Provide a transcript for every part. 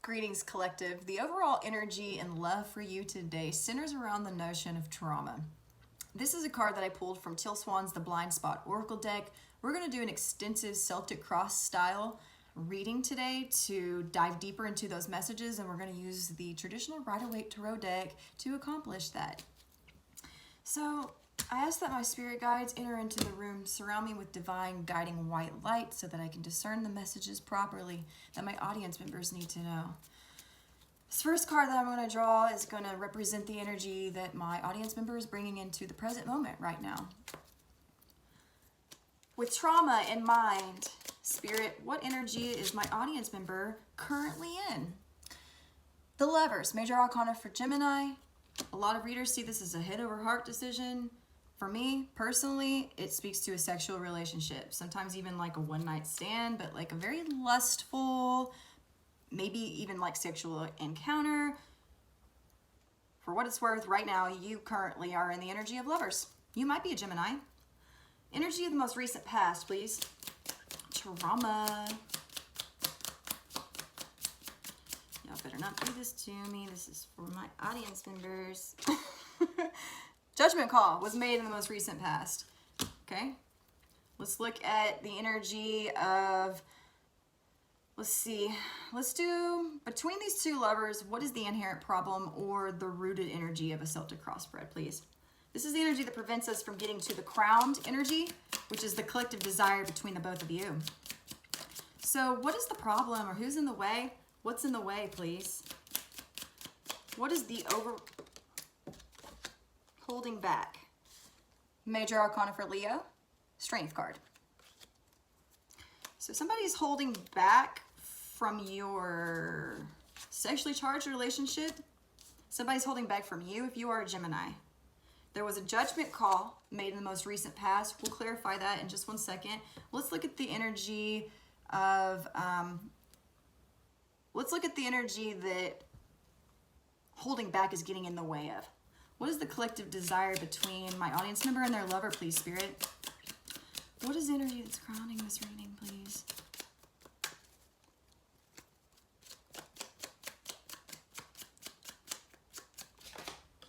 Greetings, collective. The overall energy and love for you today centers around the notion of trauma. This is a card that I pulled from Teal Swan's The Blind Spot Oracle deck. We're going to do an extensive Celtic Cross style reading today to dive deeper into those messages, and we're going to use the traditional Rider-Waite Tarot deck to accomplish that. So I ask that my spirit guides enter into the room, surround me with divine guiding white light so that I can discern the messages properly that my audience members need to know. This first card that I'm going to draw is going to represent the energy that my audience member is bringing into the present moment right now. With trauma in mind, Spirit, what energy is my audience member currently in? The Lovers, Major Arcana for Gemini. A lot of readers see this as a head over heart decision. For me, personally, it speaks to a sexual relationship. Sometimes even like a one-night stand, but like a very lustful, maybe even like sexual encounter. For what it's worth, right now, you currently are in the energy of Lovers. You might be a Gemini. Energy of the most recent past, please. Trauma. Y'all better not do this to me. This is for my audience members. Judgment call was made in the most recent past. Okay. Let's look at the energy of, let's see. Let's do, between these two lovers, what is the inherent problem or the rooted energy of a Celtic cross spread, please? This is the energy that prevents us from getting to the crowned energy, which is the collective desire between the both of you. So what is the problem, or who's in the way? What's in the way, please? What is the holding back? Major Arcana for Leo, Strength card. So somebody's holding back from your sexually charged relationship. Somebody's holding back from you if you are a Gemini. There was a judgment call made in the most recent past. We'll clarify that in just one second. Let's look at the energy of, let's look at the energy that holding back is getting in the way of. What is the collective desire between my audience member and their lover, please, Spirit? What is the energy that's crowning this reading, please?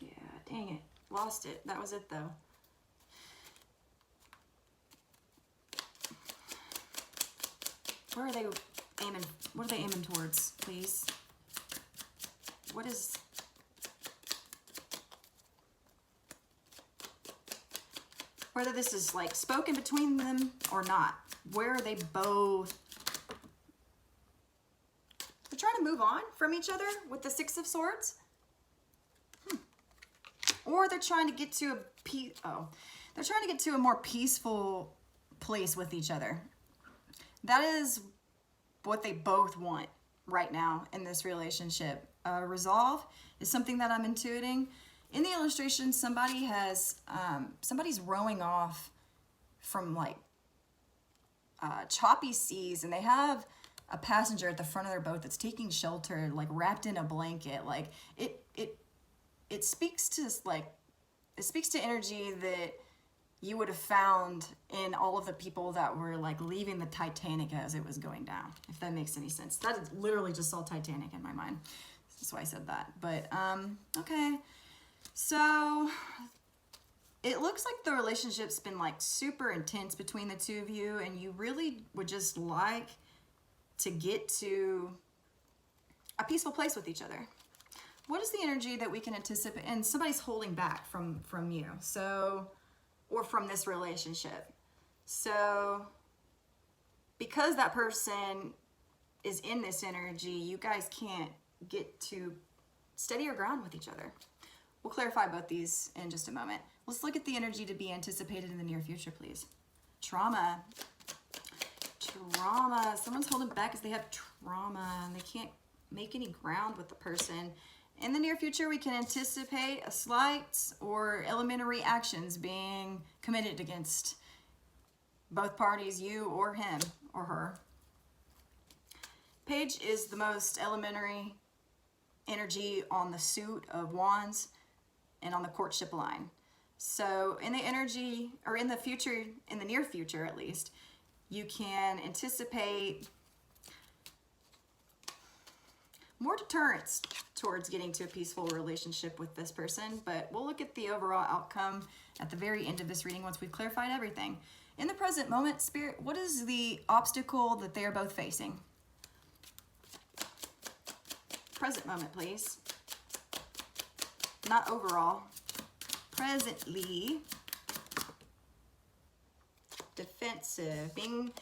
Yeah, dang it. Lost it. That was it, though. Where are they aiming? What are they aiming towards, please? What is... Whether this is like spoken between them or not. Where are they both? They're trying to move on from each other with the Six of Swords. Or they're trying to get to they're trying to get to a more peaceful place with each other. That is what they both want right now in this relationship. Resolve is something that I'm intuiting. In the illustration, somebody has, somebody's rowing off from like choppy seas, and they have a passenger at the front of their boat that's taking shelter, like wrapped in a blanket. Like it speaks to energy that you would have found in all of the people that were like leaving the Titanic as it was going down, if that makes any sense. That is literally just all Titanic in my mind. That's why I said that. But okay. So it looks like the relationship's been like super intense between the two of you, and you really would just like to get to a peaceful place with each other. What is the energy that we can anticipate? And somebody's holding back from you, so, or from this relationship. So because that person is in this energy, you guys can't get to steadier ground with each other. We'll clarify both these in just a moment. Let's look at the energy to be anticipated in the near future, please. Trauma. Trauma. Someone's holding back because they have trauma and they can't make any ground with the person. In the near future, we can anticipate a slight or elementary actions being committed against both parties, you or him or her. Page is the most elementary energy on the suit of wands and on the courtship line. So in the energy, or in the future, in the near future at least, you can anticipate more deterrence towards getting to a peaceful relationship with this person, but we'll look at the overall outcome at the very end of this reading once we've clarified everything. In the present moment, Spirit, what is the obstacle that they are both facing? Present moment, please. Not overall. Presently. Defensive. Being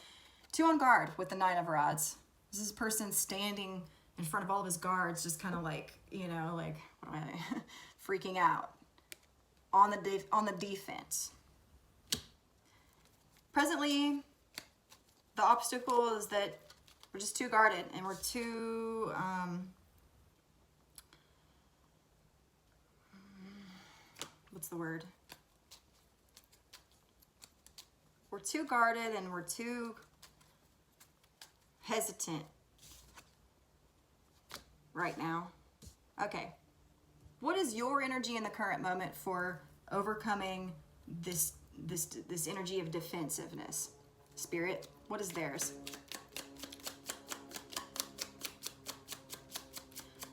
too on guard with the Nine of Rods. This is a person standing in front of all of his guards, just kind of like, you know, like, what am I, freaking out on the defense. Presently, the obstacle is that we're just too guarded and we're too, what's the word? We're too guarded and we're too hesitant right now. Okay. What is your energy in the current moment for overcoming this energy of defensiveness? Spirit, what is theirs?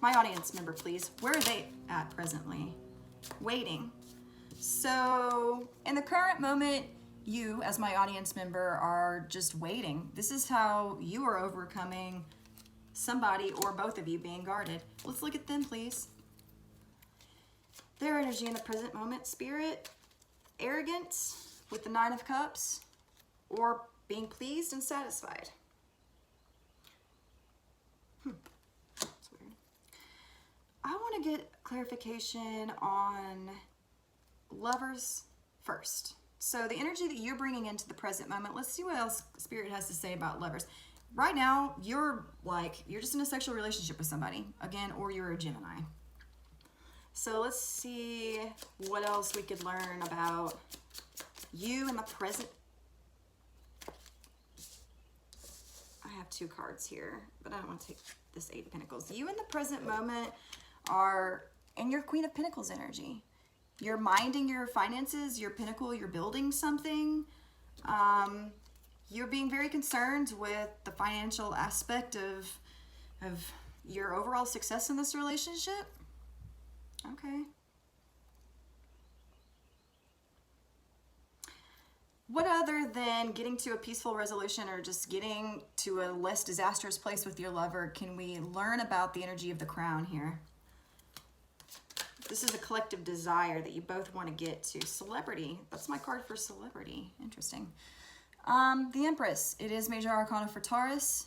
My audience member, please. Where are they at presently? Waiting. So, in the current moment, you, as my audience member, are just waiting. This is how you are overcoming somebody or both of you being guarded. Let's look at them, please. Their energy in the present moment, Spirit, arrogance with the Nine of Cups, or being pleased and satisfied. That's weird. I want to get clarification on Lovers first. So the energy that you're bringing into the present moment, let's see what else Spirit has to say about Lovers. Right now, you're just in a sexual relationship with somebody, again, or you're a Gemini. So let's see what else we could learn about you in the present. I have two cards here, but I don't want to take this Eight of Pentacles. You in the present moment are in your Queen of Pentacles energy. You're minding your finances, your pinnacle, you're building something. You're being very concerned with the financial aspect of your overall success in this relationship. Okay. What other than getting to a peaceful resolution or just getting to a less disastrous place with your lover can we learn about the energy of the Crown here? This is a collective desire that you both want to get to. Celebrity. That's my card for celebrity. Interesting. The Empress. It is Major Arcana for Taurus.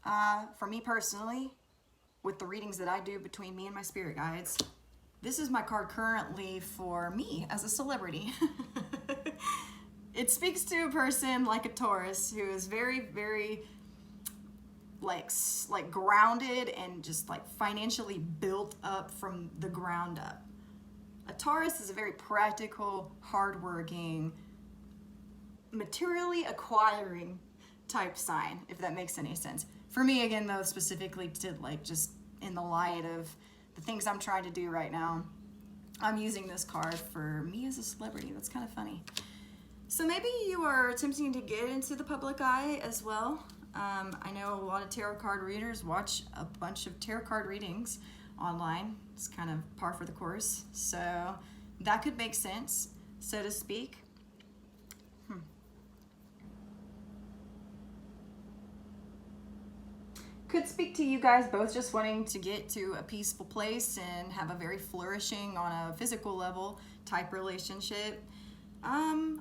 For me personally, with the readings that I do between me and my spirit guides, this is my card currently for me as a celebrity. It speaks to a person like a Taurus who is very, very like grounded and just like financially built up from the ground up. A Taurus is a very practical, hardworking, materially acquiring type sign, if that makes any sense. For me, again, though, specifically to like just in the light of the things I'm trying to do right now, I'm using this card for me as a celebrity. That's kind of funny. So maybe you are attempting to get into the public eye as well. I know a lot of tarot card readers watch a bunch of tarot card readings online. It's kind of par for the course. So that could make sense, so to speak. Could speak to you guys both just wanting to get to a peaceful place and have a very flourishing on a physical level type relationship.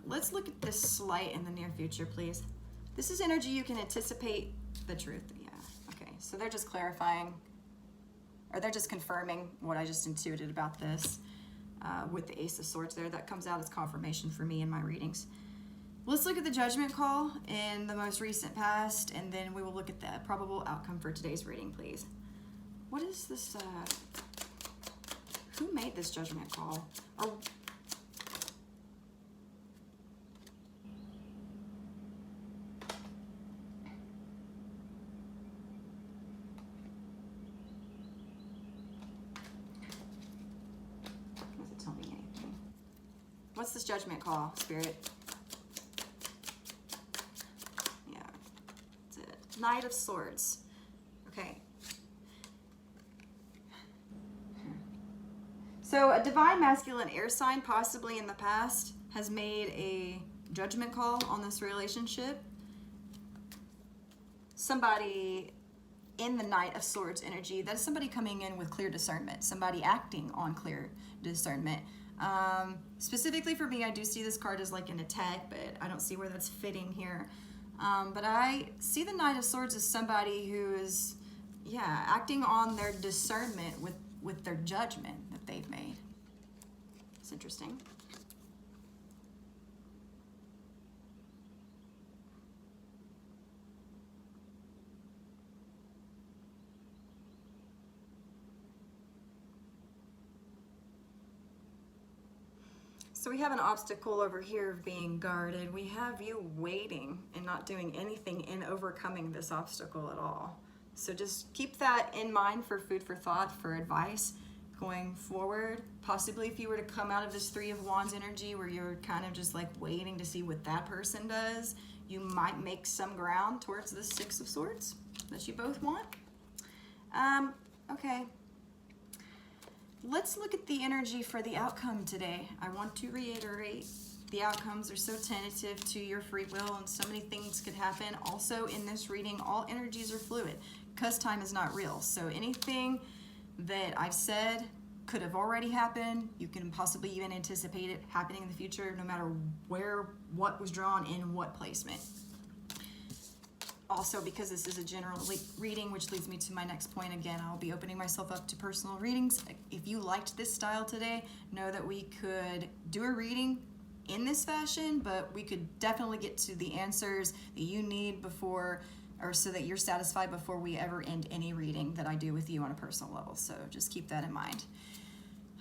Let's look at this slight in the near future, please. This is energy you can anticipate the truth. Yeah, okay. So they're just clarifying, or they're just confirming what I just intuited about this with the Ace of Swords there. That comes out as confirmation for me in my readings. Let's look at the judgment call in the most recent past, and then we will look at the probable outcome for today's reading, please. What is this? Who made this judgment call? Or does it tell me anything? What's this judgment call, Spirit? Knight of Swords. Okay. So a divine masculine air sign, possibly in the past, has made a judgment call on this relationship. Somebody in the Knight of Swords energy, that's somebody coming in with clear discernment, somebody acting on clear discernment. Specifically for me, I do see this card as like an attack, but I don't see where that's fitting here. But I see the Knight of Swords as somebody who is, yeah, acting on their discernment with their judgment that they've made. It's interesting. So we have an obstacle over here of being guarded. We have you waiting and not doing anything in overcoming this obstacle at all. So just keep that in mind for food for thought, for advice going forward. Possibly if you were to come out of this Three of Wands energy where you're kind of just like waiting to see what that person does, you might make some ground towards the Six of Swords that you both want. Okay. Let's look at the energy for the outcome today. I want to reiterate, the outcomes are so tentative to your free will and so many things could happen. Also in this reading, all energies are fluid because time is not real. So anything that I've said could have already happened. You can possibly even anticipate it happening in the future, no matter what was drawn in what placement. Also, because this is a general reading, which leads me to my next point. Again, I'll be opening myself up to personal readings. If you liked this style today, know that we could do a reading in this fashion, but we could definitely get to the answers that you need before, or so that you're satisfied before we ever end any reading that I do with you on a personal level. So just keep that in mind.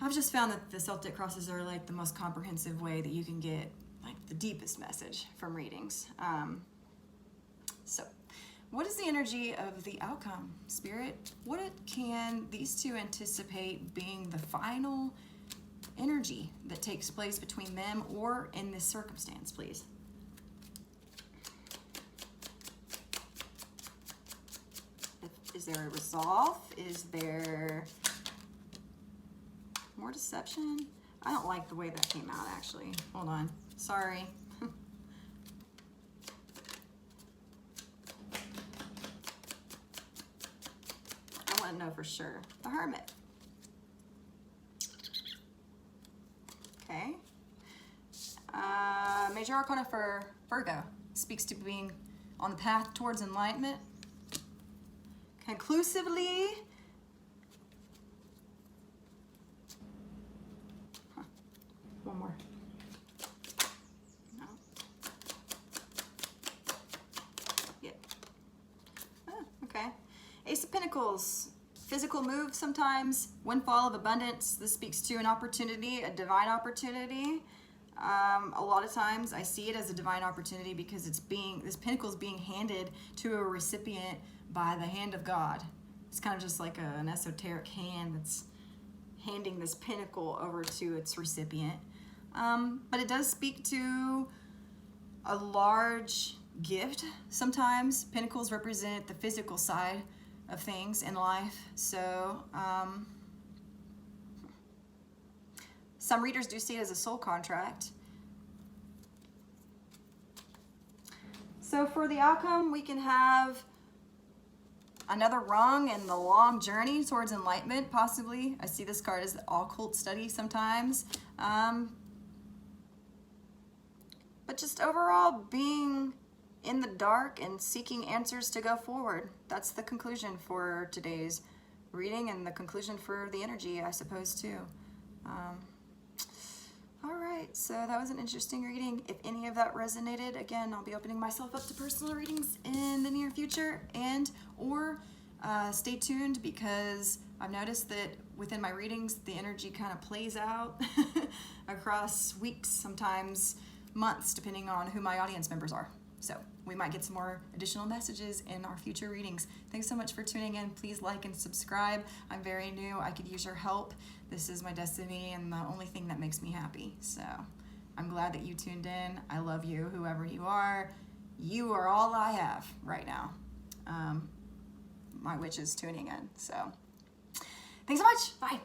I've just found that the Celtic crosses are like the most comprehensive way that you can get like the deepest message from readings. So what is the energy of the outcome, Spirit? What can these two anticipate being the final energy that takes place between them or in this circumstance, please? Is there a resolve? Is there more deception? I don't like the way that came out, actually. Hold on. Sorry. I know for sure. The Hermit. Okay. Major Arcana for Virgo speaks to being on the path towards enlightenment. Conclusively. One more. No. Yeah. Oh, okay. Ace of Pentacles. Physical move sometimes, windfall of abundance. This speaks to an opportunity, a divine opportunity. A lot of times I see it as a divine opportunity because this pentacle is being handed to a recipient by the hand of God. It's kind of just like an esoteric hand that's handing this pentacle over to its recipient. But it does speak to a large gift. Sometimes pentacles represent the physical side of things in life. So some readers do see it as a soul contract. So for the outcome, we can have another rung in the long journey towards enlightenment, possibly. I see this card as the occult study sometimes. But just overall being in the dark and seeking answers to go forward. That's the conclusion for today's reading and the conclusion for the energy, I suppose, too. All right, so that was an interesting reading. If any of that resonated, again, I'll be opening myself up to personal readings in the near future, or stay tuned because I've noticed that within my readings, the energy kind of plays out across weeks, sometimes months, depending on who my audience members are. So we might get some more additional messages in our future readings. Thanks so much for tuning in. Please like and subscribe. I'm very new. I could use your help. This is my destiny and the only thing that makes me happy. So I'm glad that you tuned in. I love you, whoever you are. You are all I have right now. My witch is tuning in. So thanks so much. Bye.